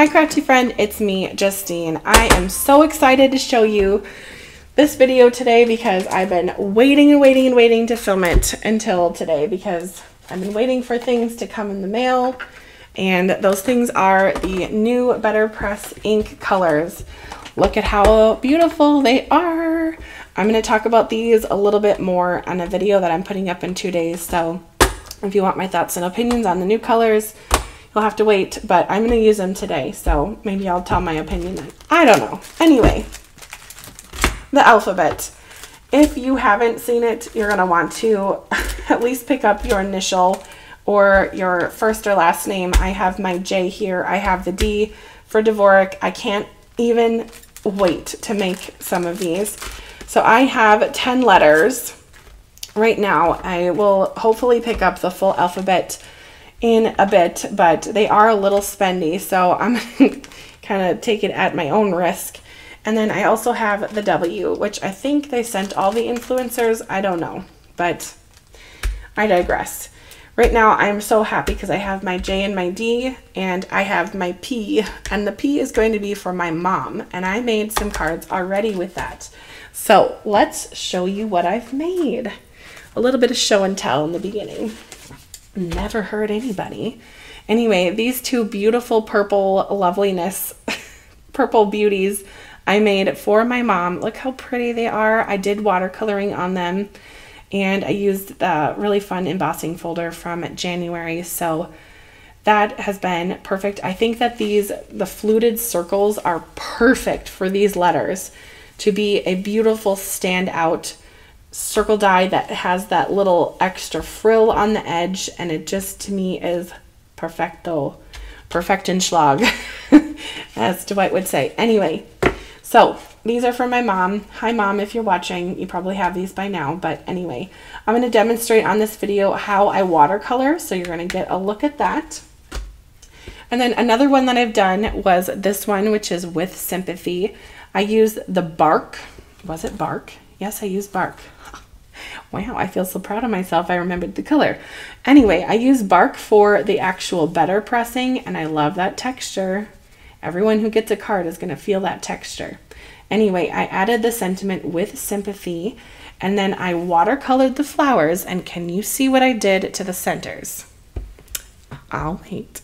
Hi Crafty friend, it's me, Justine. I am so excited to show you this video today because I've been waiting and waiting and waiting to film it until today because I've been waiting for things to come in the mail, and those things are the new BetterPress ink colors. Look at how beautiful they are. I'm going to talk about these a little bit more on a video that I'm putting up in 2 days, so if you want my thoughts and opinions on the new colors, you'll have to wait, but I'm going to use them today, so maybe I'll tell my opinion then. I don't know. Anyway, the alphabet. If you haven't seen it, you're going to want to at least pick up your initial or your first or last name. I have my J here. I have the D for Dvorak. I can't even wait to make some of these. So I have 10 letters. Right now, I will hopefully pick up the full alphabet in a bit, but they are a little spendy, so I'm going to kind of take it at my own risk. And then I also have the W, which I think they sent all the influencers. I don't know, but I digress. Right now, I'm so happy because I have my J and my D, and I have my P, and the P is going to be for my mom, and I made some cards already with that. So let's show you what I've made. A little bit of show and tell in the beginning. Never hurt anybody. Anyway, these two beautiful purple loveliness, purple beauties I made for my mom. Look how pretty they are. I did watercoloring on them, and I used the really fun embossing folder from January, so that has been perfect. I think that the fluted circles are perfect for these letters to be a beautiful standout circle die that has that little extra frill on the edge, and it just to me is perfecto, perfectenschlag, as Dwight would say. Anyway, so these are from my mom. Hi mom, if you're watching, you probably have these by now, but anyway, I'm going to demonstrate on this video how I watercolor, so you're going to get a look at that. And then another one that I've done was this one, which is with sympathy. I used the bark. Was it bark? Yes, I used bark. Wow, I feel so proud of myself. I remembered the color. Anyway, I use bark for the actual better pressing, and I love that texture. Everyone who gets a card is going to feel that texture. Anyway, I added the sentiment with sympathy, and then I watercolored the flowers, and can you see what I did to the centers? I'll wait.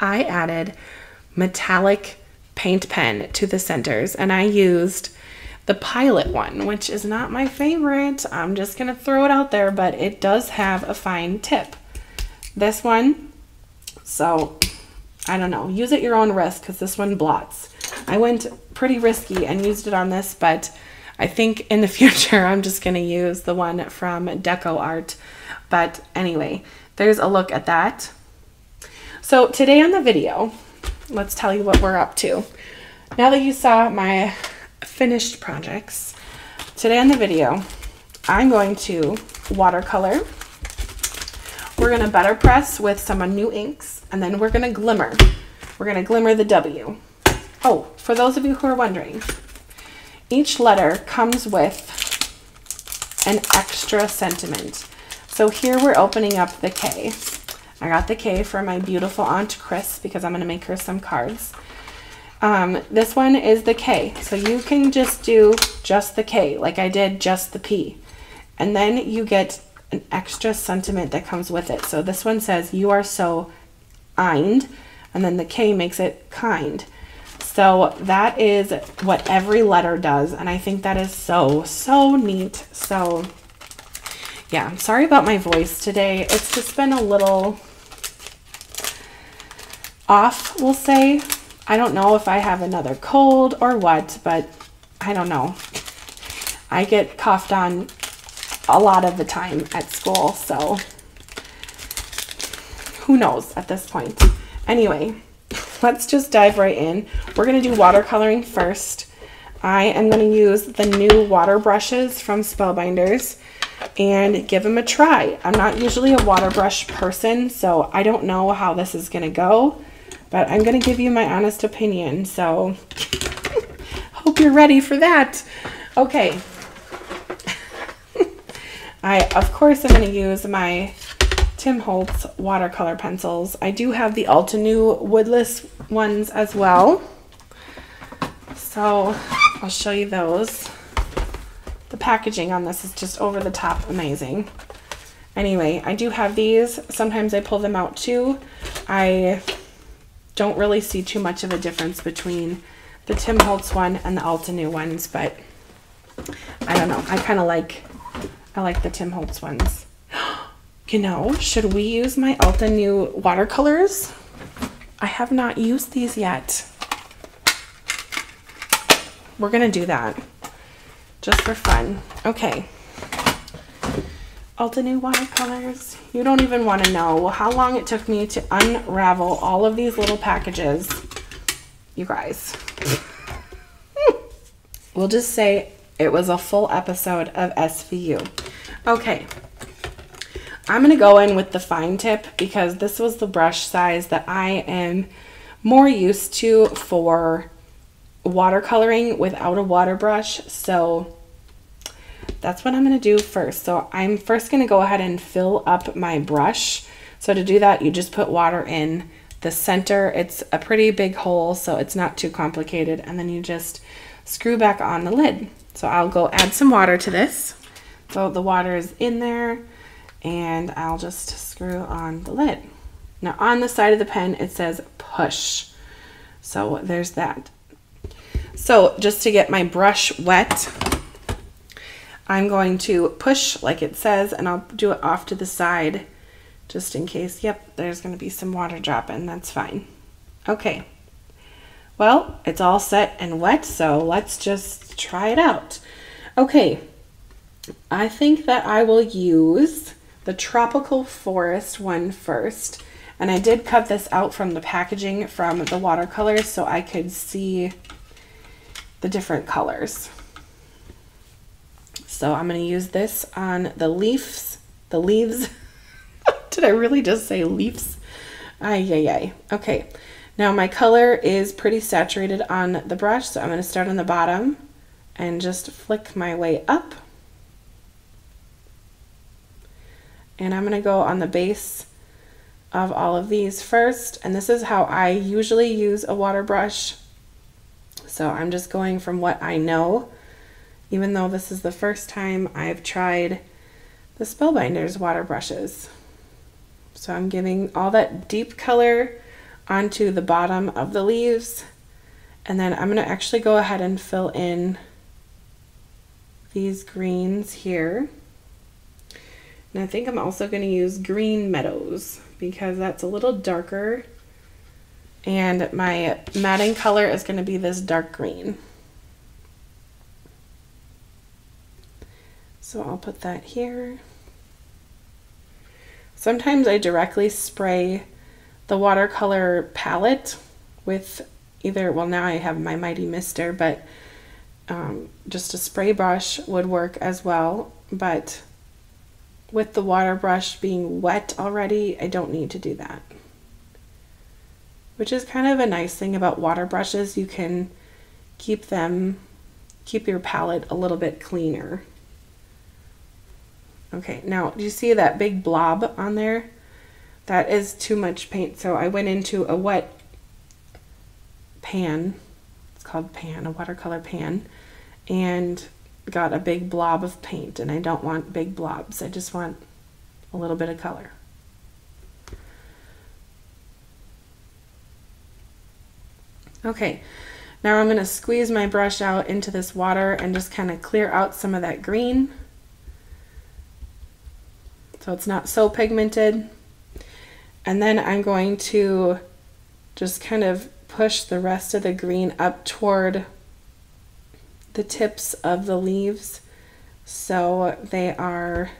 I added metallic paint pen to the centers, and I used the Pilot one, which is not my favorite. I'm just going to throw it out there, but it does have a fine tip. This one, so I don't know, use at your own risk because this one blots. I went pretty risky and used it on this, but I think in the future I'm just going to use the one from Deco Art. But anyway, there's a look at that. So today on the video, let's tell you what we're up to. Now that you saw my finished projects, today on the video, I'm going to watercolor. We're going to better press with some new inks, and then we're going to glimmer. We're going to glimmer the W. Oh, for those of you who are wondering, each letter comes with an extra sentiment. So here we're opening up the K. I got the K for my beautiful Aunt Chris because I'm going to make her some cards. This one is the K, so you can just do just the K like I did just the P, and then you get an extra sentiment that comes with it. So this one says you are so kind, and then the K makes it kind. So that is what every letter does, and I think that is so neat. So yeah, I'm sorry about my voice today. It's just been a little off, we'll say. I don't know if I have another cold or what, but I don't know. I get coughed on a lot of the time at school, so who knows at this point. Anyway, let's just dive right in. We're going to do watercoloring first. I am going to use the new water brushes from Spellbinders and give them a try. I'm not usually a water brush person, so I don't know how this is going to go. But I'm going to give you my honest opinion, so hope you're ready for that. Okay. I, of course, am going to use my Tim Holtz watercolor pencils. I do have the Altenew woodless ones as well. So I'll show you those. The packaging on this is just over the top amazing. Anyway, I do have these. Sometimes I pull them out too. I don't really see too much of a difference between the Tim Holtz one and the Altenew ones, but I don't know. I like the Tim Holtz ones. You know, should we use my Altenew watercolors? I have not used these yet. We're gonna do that just for fun. Okay. Altenew watercolors. You don't even want to know how long it took me to unravel all of these little packages. You guys. We'll just say it was a full episode of SVU. Okay. I'm going to go in with the fine tip because this was the brush size that I am more used to for watercoloring without a water brush. So that's what I'm going to do first. So I'm first going to go ahead and fill up my brush. So to do that, you just put water in the center. It's a pretty big hole, so it's not too complicated. And then you just screw back on the lid. So I'll go add some water to this. So the water is in there, and I'll just screw on the lid. Now on the side of the pen, it says push. So there's that. So just to get my brush wet, I'm going to push like it says, and I'll do it off to the side just in case. Yep, there's going to be some water dropping. That's fine. Okay. Well, it's all set and wet, so let's just try it out. Okay. I think that I will use the Tropical Forest one first. And I did cut this out from the packaging from the watercolors so I could see the different colors. So I'm going to use this on the leaves. Did I really just say leaves? Ay. Okay. Now my color is pretty saturated on the brush, so I'm going to start on the bottom and just flick my way up. And I'm going to go on the base of all of these first, and this is how I usually use a water brush. So I'm just going from what I know, even though this is the first time I've tried the Spellbinders water brushes. So I'm giving all that deep color onto the bottom of the leaves, and then I'm going to actually go ahead and fill in these greens here. And I think I'm also going to use Green Meadows because that's a little darker, and my matting color is going to be this dark green. So I'll put that here. Sometimes I directly spray the watercolor palette with either, well, now I have my Mighty Mister, but just a spray brush would work as well. But with the water brush being wet already, I don't need to do that. Which is kind of a nice thing about water brushes. You can keep your palette a little bit cleaner. Okay, now do you see that big blob on there? That is too much paint, so I went into a wet pan, it's called pan, a watercolor pan, and got a big blob of paint, and I don't want big blobs. I just want a little bit of color. Okay, now I'm going to squeeze my brush out into this water and just kind of clear out some of that green so it's not so pigmented. And then I'm going to just kind of push the rest of the green up toward the tips of the leaves so they are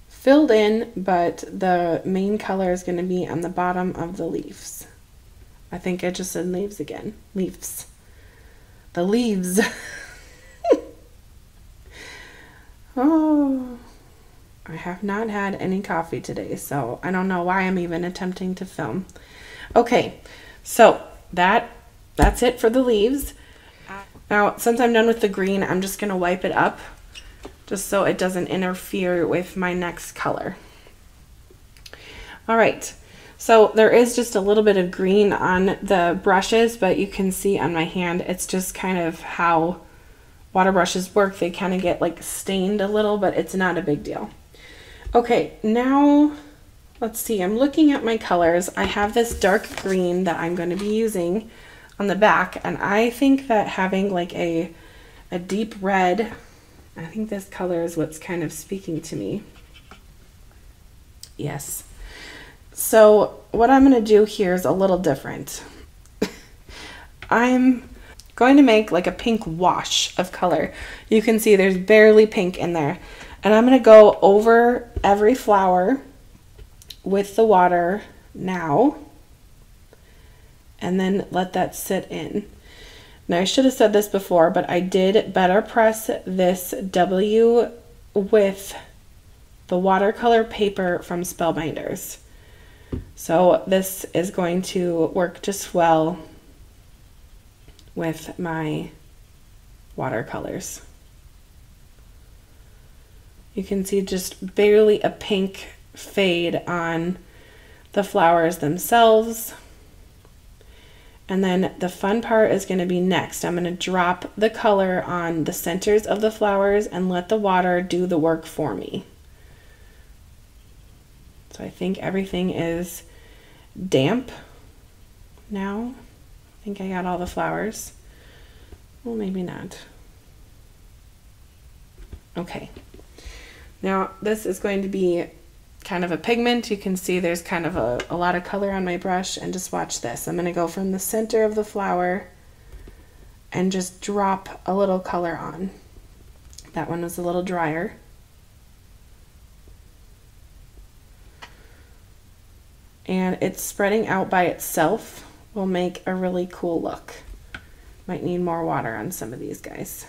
filled in, but the main color is going to be on the bottom of the leaves. I think I just said leaves again. Leaves. The leaves. Oh, I have not had any coffee today, so I don't know why I'm even attempting to film. Okay, so that's it for the leaves. Now, since I'm done with the green, I'm just going to wipe it up just so it doesn't interfere with my next color. All right, so there is just a little bit of green on the brushes, but you can see on my hand, it's just kind of how water brushes work. They kind of get like stained a little, but it's not a big deal. Okay, now let's see, I'm looking at my colors. I have this dark green that I'm going to be using on the back, and I think that having like a deep red, I think this color is what's kind of speaking to me. Yes. So what I'm going to do here is a little different. I'm going to make like a pink wash of color. You can see there's barely pink in there. And I'm going to go over every flower with the water now, and then let that sit in. Now I should have said this before, but I did BetterPress this W with the watercolor paper from Spellbinders. So this is going to work just well with my watercolors. You can see just barely a pink fade on the flowers themselves. And then the fun part is going to be next. I'm going to drop the color on the centers of the flowers and let the water do the work for me. So I think everything is damp now. I think I got all the flowers. Well, maybe not. Okay. Now this is going to be kind of a pigment. You can see there's kind of a lot of color on my brush, and just watch this. I'm going to go from the center of the flower and just drop a little color on. That one was a little drier. And it's spreading out by itself will make a really cool look. Might need more water on some of these guys.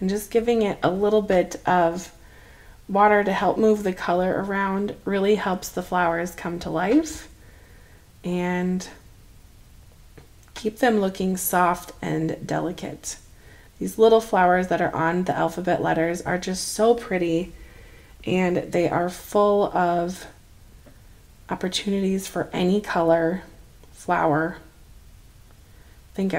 And just giving it a little bit of water to help move the color around really helps the flowers come to life and keep them looking soft and delicate. These little flowers that are on the alphabet letters are just so pretty, and they are full of opportunities for any color flower. I think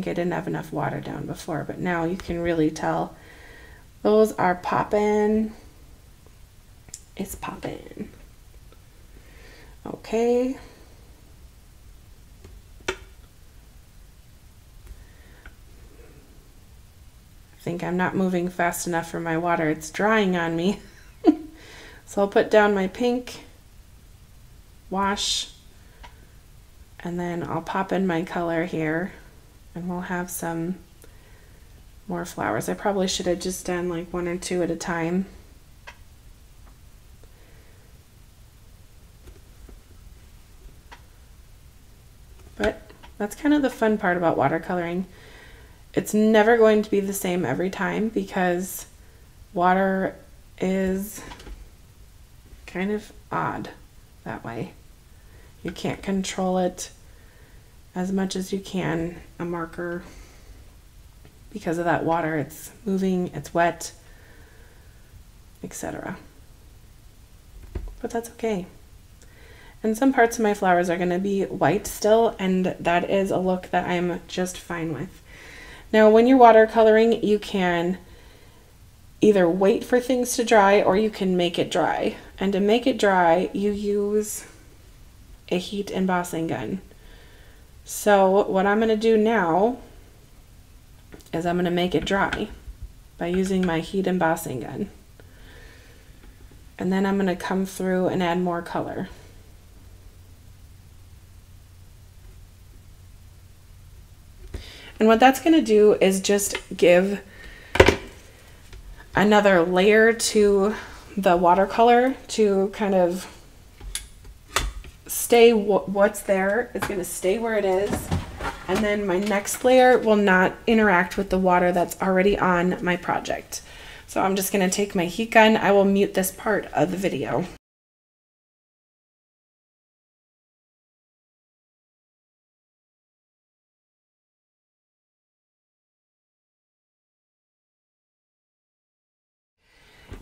I didn't have enough water down before, but now you can really tell those are popping. It's popping. Okay. I think I'm not moving fast enough for my water. It's drying on me. So I'll put down my pink wash, and then I'll pop in my color here. And we'll have some more flowers. I probably should have just done like one or two at a time. But that's kind of the fun part about watercoloring. It's never going to be the same every time because water is kind of odd that way. You can't control it as much as you can a marker because of that water. It's moving, it's wet, etc. But that's okay. And some parts of my flowers are going to be white still, and that is a look that I'm just fine with. Now when you're watercoloring, you can either wait for things to dry or you can make it dry. And to make it dry, you use a heat embossing gun. So what I'm going to do now is I'm going to make it dry by using my heat embossing gun. And then I'm going to come through and add more color. And what that's going to do is just give another layer to the watercolor to kind of stay what's there. It's going to stay where it is, and then my next layer will not interact with the water that's already on my project. So I'm just going to take my heat gun. I will mute this part of the video.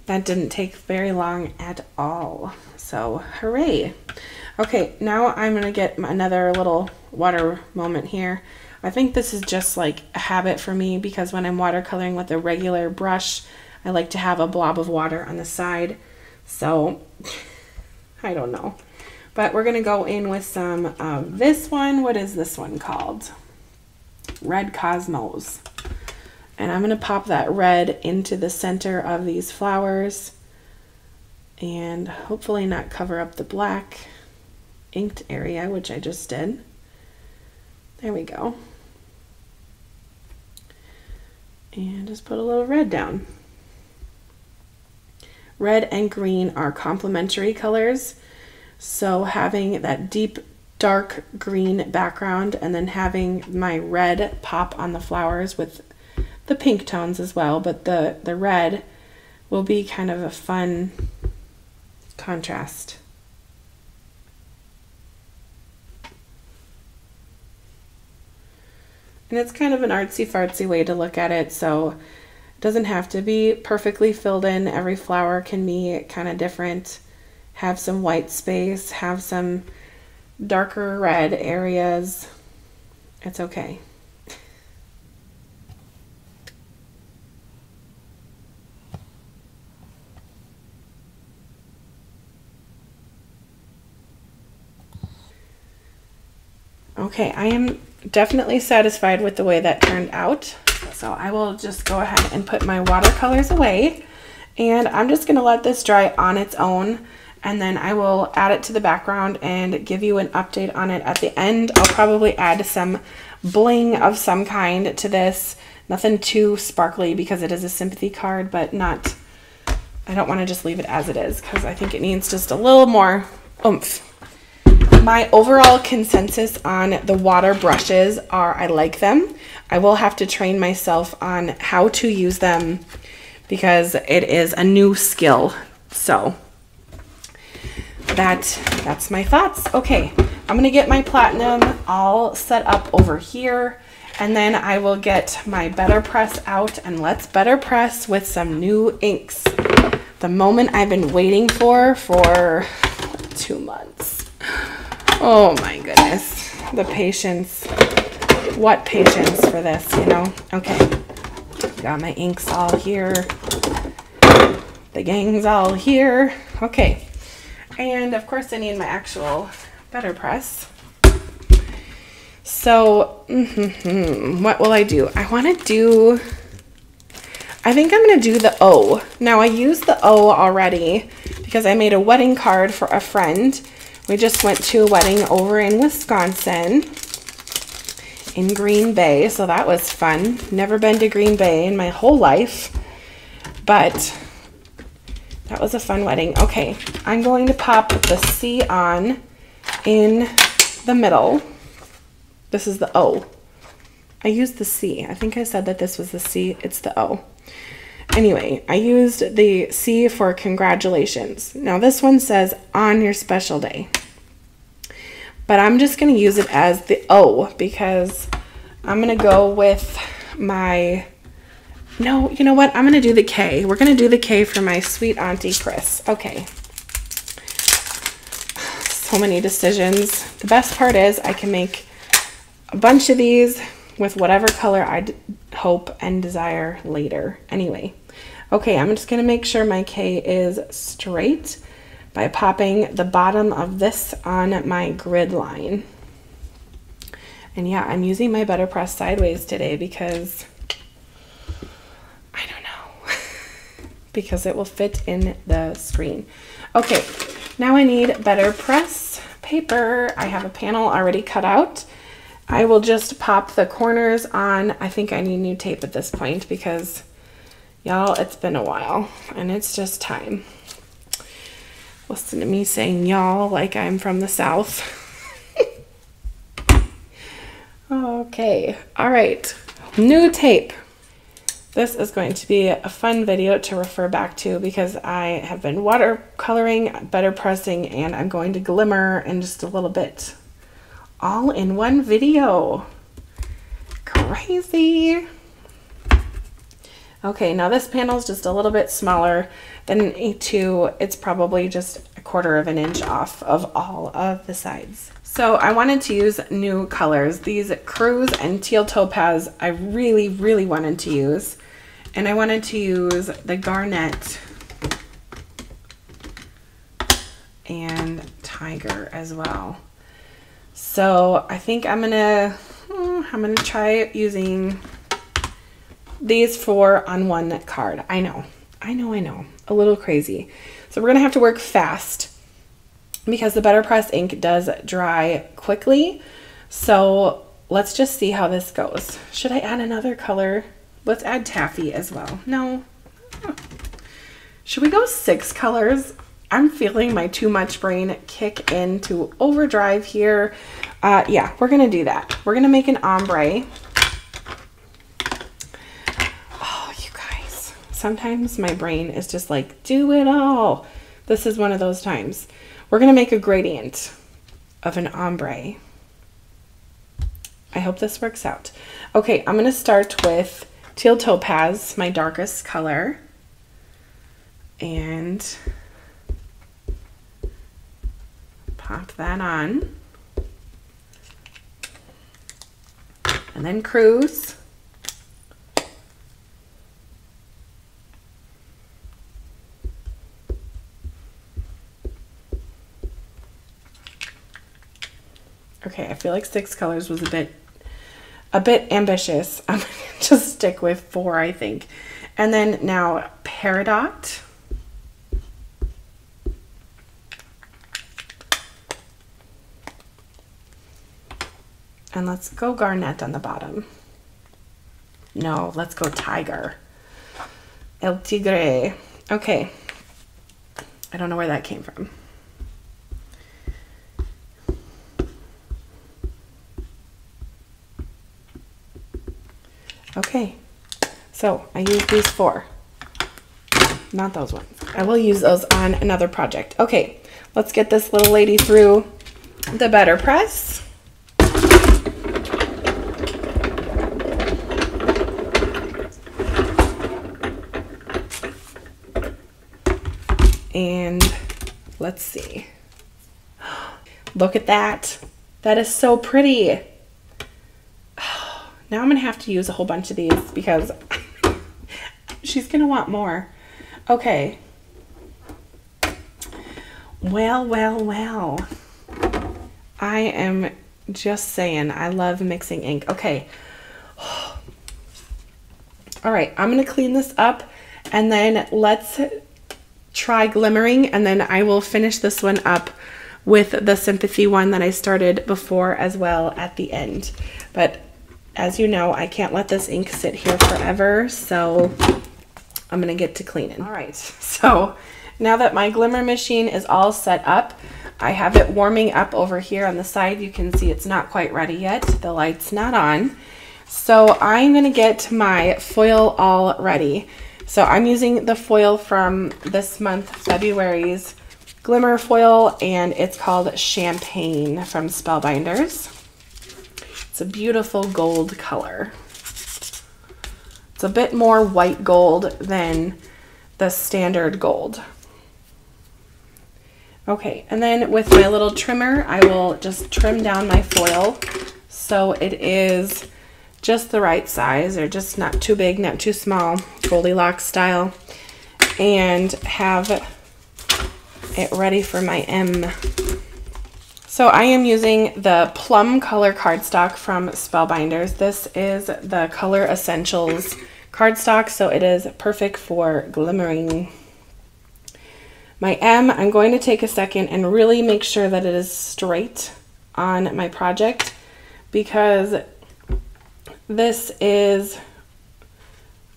That didn't take very long at all. So hooray. Okay, now I'm going to get another little water moment here. I think this is just like a habit for me because when I'm watercoloring with a regular brush, I like to have a blob of water on the side. So I don't know. But we're going to go in with some of this one. What is this one called? Red Cosmos. And I'm going to pop that red into the center of these flowers and hopefully not cover up the black inked area, which I just did. There we go. And just put a little red down. Red and green are complementary colors. So having that deep, dark green background and then having my red pop on the flowers with the pink tones as well, but the red will be kind of a fun contrast. And it's kind of an artsy-fartsy way to look at it, so it doesn't have to be perfectly filled in. Every flower can be kind of different. Have some white space, have some darker red areas. It's okay. Okay, I am definitely satisfied with the way that turned out. So I will just go ahead and put my watercolors away. And I'm just going to let this dry on its own. And then I will add it to the background and give you an update on it at the end. I'll probably add some bling of some kind to this. Nothing too sparkly because it is a sympathy card, but not, I don't want to just leave it as it is because I think it needs just a little more oomph. My overall consensus on the water brushes are I like them. I will have to train myself on how to use them because it is a new skill. So that's my thoughts. Okay, I'm gonna get my platinum all set up over here and then I will get my BetterPress out and let's BetterPress with some new inks. The moment I've been waiting for 2 months. Oh my goodness, the patience. What patience for this, you know? Okay, got my inks all here. The gang's all here. Okay, and of course I need my actual BetterPress. So, what will I do? I think I'm gonna do the O. Now I used the O already because I made a wedding card for a friend. We just went to a wedding over in Wisconsin, in Green Bay, so that was fun. Never been to Green Bay in my whole life, but that was a fun wedding. Okay, I'm going to pop the C on in the middle. This is the O. I used the C. I think I said that this was the C. It's the O. Anyway, I used the C for congratulations. Now this one says on your special day. But I'm just going to use it as the O because I'm going to go with my, no, you know what? I'm going to do the K. We're going to do the K for my sweet Auntie Chris. Okay. So many decisions. The best part is I can make a bunch of these with whatever color I hope and desire later. Anyway, okay, I'm just going to make sure my K is straight by popping the bottom of this on my grid line. And yeah, I'm using my BetterPress sideways today because I don't know, because it will fit in the screen. Okay, now I need BetterPress paper. I have a panel already cut out. I will just pop the corners on. I think I need new tape at this point because, y'all, it's been a while and it's just time. Listen to me saying y'all like I'm from the South. Okay, all right, new tape. This is going to be a fun video to refer back to because I have been watercoloring, better pressing, and I'm going to glimmer in just a little bit. All in one video. Crazy. Okay, now this panel is just a little bit smaller than an A2. It's probably just 1/4 of an inch off of all of the sides. So I wanted to use new colors. These Cruise and Teal Topaz I really, really wanted to use. And I wanted to use the Garnet and Tiger as well. So I think I'm gonna try using these 4 on one card. I know, a little crazy. So we're gonna have to work fast because the BetterPress ink does dry quickly. So let's just see how this goes. Should I add another color? Let's add Taffy as well. No. Should we go 6 colors? I'm feeling my too much brain kick into overdrive here. Yeah, we're gonna do that. We're gonna make an ombre. Oh, you guys. Sometimes my brain is just like, do it all. This is one of those times. We're gonna make a gradient of an ombre. I hope this works out. Okay, I'm gonna start with Teal Topaz, my darkest color, and pop that on. And then Cruise. Okay, I feel like 6 colors was a bit ambitious. I'm gonna just stick with 4, I think. And then now Peridot. And let's go Garnet on the bottom. No, let's go Tiger. El Tigre. Okay. I don't know where that came from. Okay, so I use these 4, not those ones. I will use those on another project. Okay, let's get this little lady through the BetterPress. And let's see. Look at that. That is so pretty. Now I'm gonna have to use a whole bunch of these because she's gonna want more. Okay. Well. I am just saying, I love mixing ink. Okay. All right, I'm gonna clean this up and then let's try Glimmering, and then I will finish this one up with the Sympathy one that I started before as well at the end. But as you know, I can't let this ink sit here forever, so I'm gonna get to cleaning. All right, so now that my Glimmer machine is all set up, I have it warming up over here on the side. You can see it's not quite ready yet. The light's not on. So I'm gonna get my foil all ready. So I'm using the foil from this month, February's Glimmer foil, and it's called Champagne from Spellbinders. It's a beautiful gold color. It's a bit more white gold than the standard gold. Okay, and then with my little trimmer, I will just trim down my foil so it is just the right size, or just not too big, not too small, Goldilocks style, and have it ready for my M. So I am using the plum color cardstock from Spellbinders. This is the Color Essentials cardstock, so it is perfect for glimmering. My M, I'm going to take a second and really make sure that it is straight on my project, because this is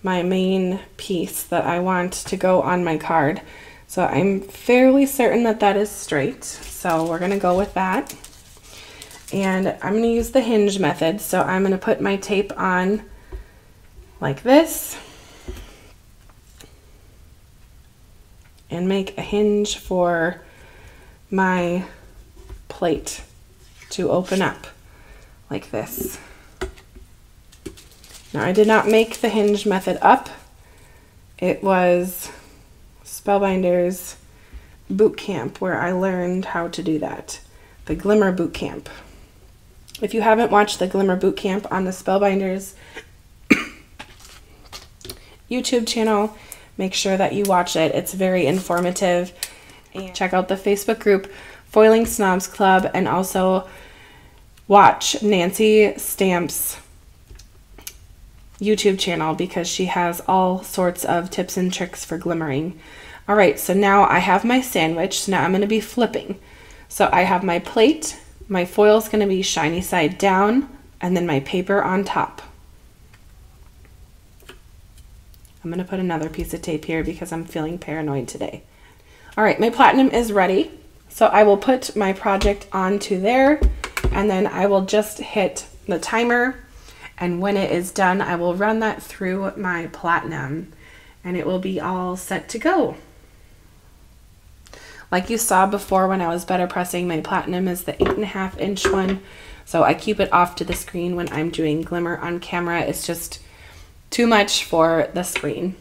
my main piece that I want to go on my card. So I'm fairly certain that that is straight. So we're gonna go with that. And I'm gonna use the hinge method. So I'm gonna put my tape on like this. and make a hinge for my plate to open up like this. Now I did not make the hinge method up. It was Spellbinders boot camp where I learned how to do that. The Glimmer boot camp. If you haven't watched the Glimmer boot camp on the Spellbinders YouTube channel, make sure that you watch it. It's very informative. And check out the Facebook group Foiling Snobs Club, and also watch Nancy Stamp's YouTube channel because she has all sorts of tips and tricks for glimmering. All right, so now I have my sandwich. So now I'm going to be flipping. So I have my plate, my foil is going to be shiny side down, and then my paper on top. I'm going to put another piece of tape here because I'm feeling paranoid today. All right, my platinum is ready. So I will put my project onto there, and then I will just hit the timer. And when it is done, I will run that through my platinum and it will be all set to go. Like you saw before when I was better pressing, my platinum is the 8.5 inch one. So I keep it off to the screen when I'm doing glimmer on camera. It's just too much for the screen.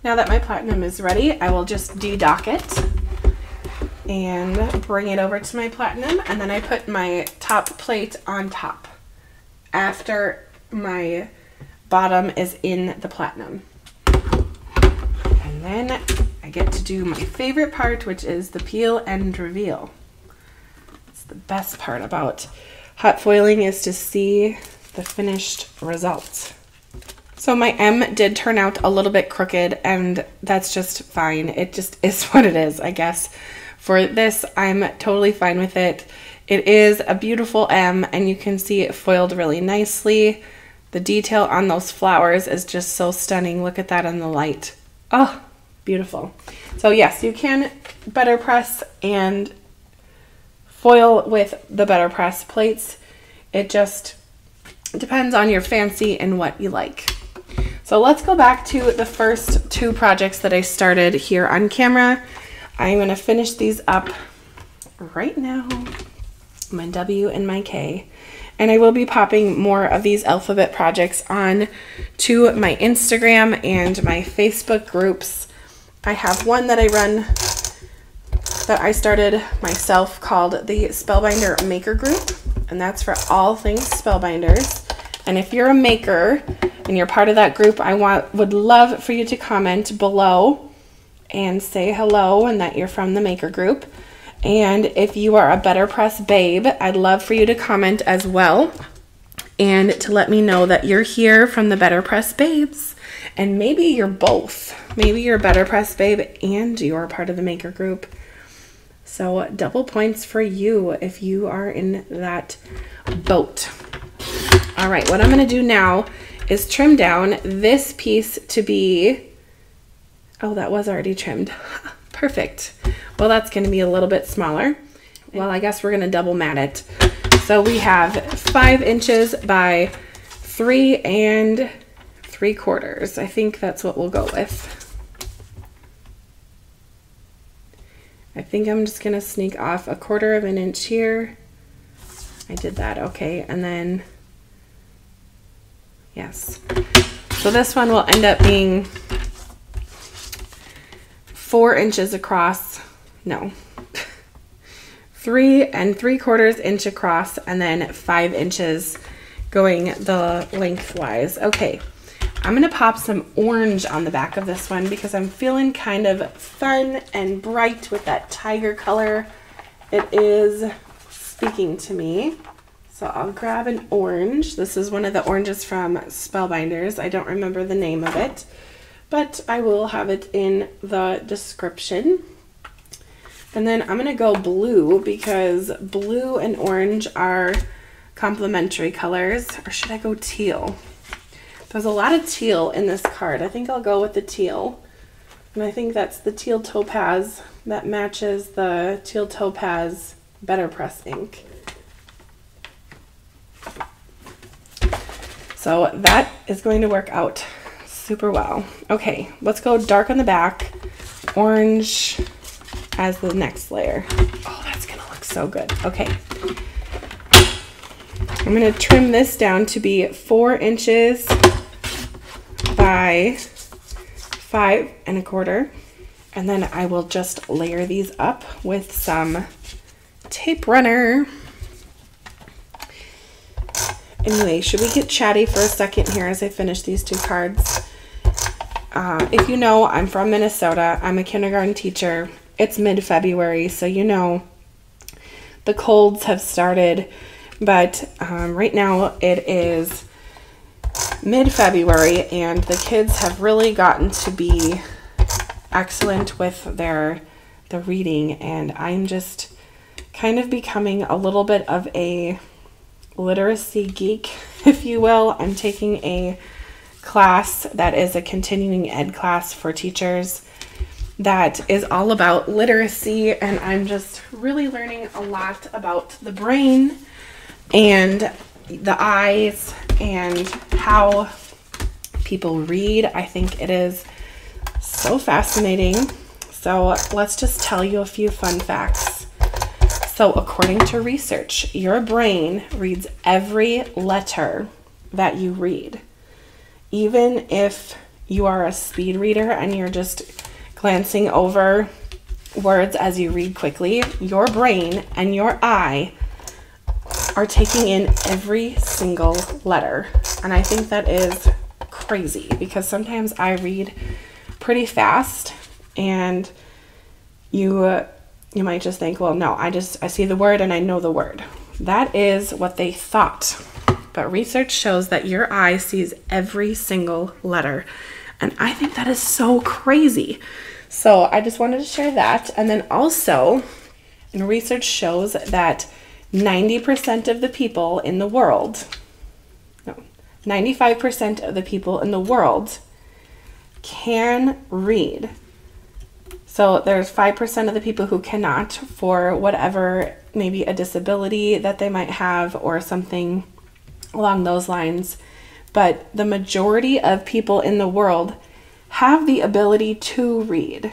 Now that my platinum is ready, I will just de-dock it and bring it over to my platinum, and then I put my top plate on top after my bottom is in the platinum. And then I get to do my favorite part, which is the peel and reveal. It's the best part about hot foiling, is to see the finished result. So my M did turn out a little bit crooked, and that's just fine. It just is what it is, I guess. For this, I'm totally fine with it. It is a beautiful M, and you can see it foiled really nicely. The detail on those flowers is just so stunning. Look at that in the light. Oh, beautiful. So yes, you can better press and foil with the BetterPress plates. It just depends on your fancy and what you like. So let's go back to the first two projects that I started here on camera. I'm going to finish these up right now, my W and my K, and I will be popping more of these alphabet projects on to my Instagram and my Facebook groups. I have one that I run that I started myself called the Spellbinder Maker Group, and that's for all things Spellbinders. And if you're a maker and you're part of that group, I would love for you to comment below and say hello and that you're from the maker group. And if you are a BetterPress babe, I'd love for you to comment as well and to let me know that you're here from the BetterPress babes. And maybe you're both. Maybe you're a BetterPress babe and you're part of the maker group. So double points for you if you are in that boat. All right, what I'm going to do now is trim down this piece to be, oh, that was already trimmed. Perfect. Well, that's going to be a little bit smaller. Well, I guess we're going to double mat it. So we have 5 inches by 3 3/4. I think that's what we'll go with. I think I'm just going to sneak off 1/4 inch here. I did that. Okay. And then, yes. So this one will end up being 4 inches across. No. 3 3/4 inch across, and then 5 inches going the lengthwise. Okay. I'm going to pop some orange on the back of this one because I'm feeling kind of fun and bright with that tiger color. It is speaking to me. So I'll grab an orange. This is one of the oranges from Spellbinders. I don't remember the name of it, but I will have it in the description. And then I'm going to go blue because blue and orange are complementary colors. Or should I go teal? There's a lot of teal in this card. I think I'll go with the teal. And I think that's the teal topaz that matches the teal topaz BetterPress ink. So that is going to work out super well. Okay, let's go dark on the back, orange as the next layer. Oh, that's gonna look so good. Okay. I'm gonna trim this down to be 4 inches by 5 1/4. And then I will just layer these up with some tape runner. Anyway, should we get chatty for a second here as I finish these 2 cards? If you know, I'm from Minnesota. I'm a kindergarten teacher. It's mid-February, so you know the colds have started. But right now it is mid-February, and the kids have really gotten to be excellent with the reading, and I'm just kind of becoming a little bit of a literacy geek, if you will. I'm taking a class that is a continuing ed class for teachers that is all about literacy, and I'm just really learning a lot about the brain and the eyes and how people read. I think it is so fascinating. So let's just tell you a few fun facts. So according to research, your brain reads every letter that you read. Even if you are a speed reader and you're just glancing over words as you read quickly, your brain and your eye are taking in every single letter. And I think that is crazy, because sometimes I read pretty fast and you might just think, well, no, I see the word and I know the word. That is what they thought. But research shows that your eye sees every single letter. And I think that is so crazy. So I just wanted to share that. And then also, research shows that 90% of the people in the world, no, 95% of the people in the world can read. So there's 5% of the people who cannot, for whatever, maybe a disability that they might have or something along those lines. But the majority of people in the world have the ability to read.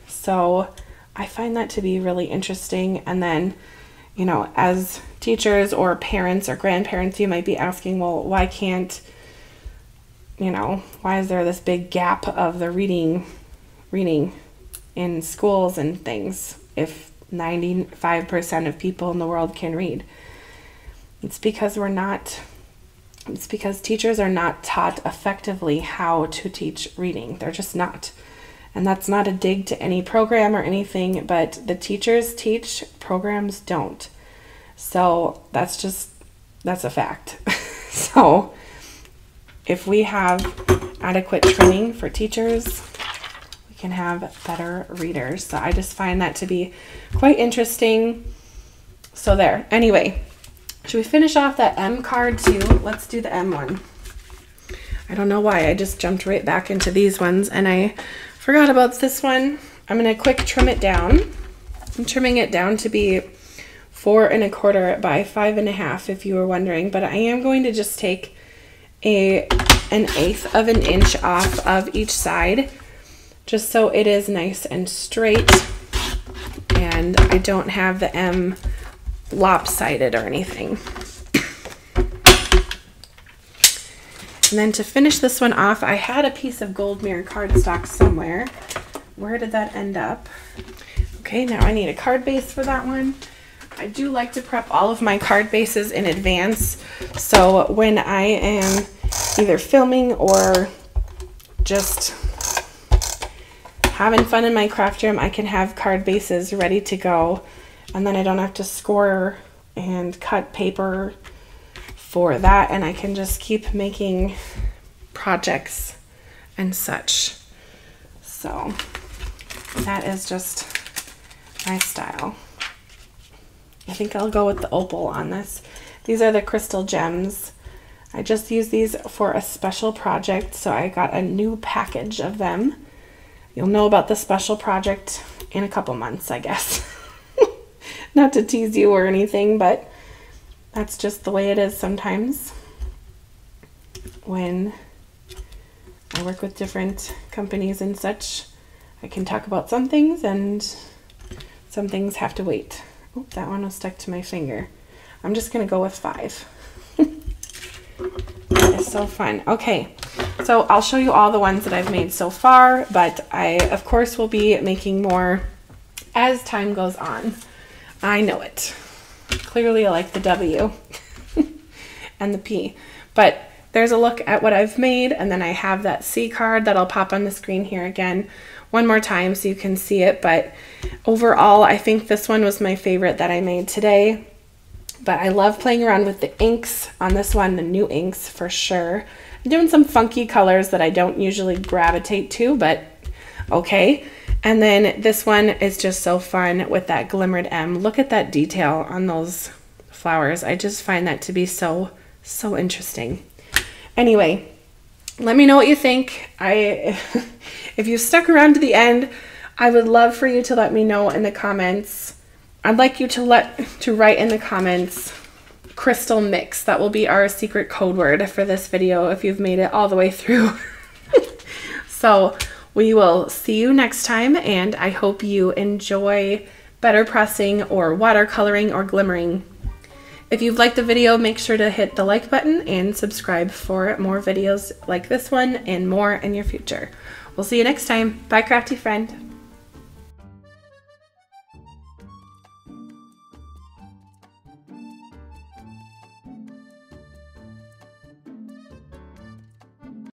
So I find that to be really interesting. And then, you know, as teachers or parents or grandparents, you might be asking, well, why can't, you know, why is there this big gap of the reading in schools and things if 95% of people in the world can read? It's because teachers are not taught effectively how to teach reading. They're just not. And that's not a dig to any program or anything, but the teachers teach, programs don't. So that's a fact. So if we have adequate training for teachers, we can have better readers. So I just find that to be quite interesting. So there. Anyway, should we finish off that M card too? Let's do the M one. I don't know why I just jumped right back into these ones and I forgot about this one. I'm going to quick trim it down. I'm trimming it down to be 4 1/4 by 5 1/2 if you were wondering, but I am going to just take an 1/8 of an inch off of each side just so it is nice and straight and I don't have the M lopsided or anything. And then to finish this one off, I had a piece of gold mirror cardstock somewhere. Where did that end up? Okay, now I need a card base for that one. I do like to prep all of my card bases in advance, so when I am either filming or just having fun in my craft room, I can have card bases ready to go, and then I don't have to score and cut paper for that, and I can just keep making projects and such. So that is just my style. I think I'll go with the opal on this. These are the crystal gems. I just used these for a special project, so I got a new package of them. You'll know about the special project in a couple months, I guess. Not to tease you or anything, but that's just the way it is sometimes when I work with different companies and such. I can talk about some things and some things have to wait. Oh, that one was stuck to my finger. I'm just gonna go with 5. That is so fun. Okay, so I'll show you all the ones that I've made so far, but I, of course, will be making more as time goes on. I know it. Clearly I like the W and the P, but there's a look at what I've made, and then I have that C card that I'll pop on the screen here again one more time so you can see it. But overall, I think this one was my favorite that I made today. But I love playing around with the inks on this one, the new inks for sure. I'm doing some funky colors that I don't usually gravitate to, but okay. And then this one is just so fun with that glimmered M. Look at that detail on those flowers. I just find that to be so interesting. Anyway, let me know what you think. If you stuck around to the end, I would love for you to let me know in the comments. I'd like you to write in the comments crystal mix. That will be our secret code word for this video if you've made it all the way through. So we will see you next time, and I hope you enjoy better pressing or watercoloring or glimmering. If you've liked the video, make sure to hit the like button and subscribe for more videos like this one and more in your future. We'll see you next time. Bye, crafty friend.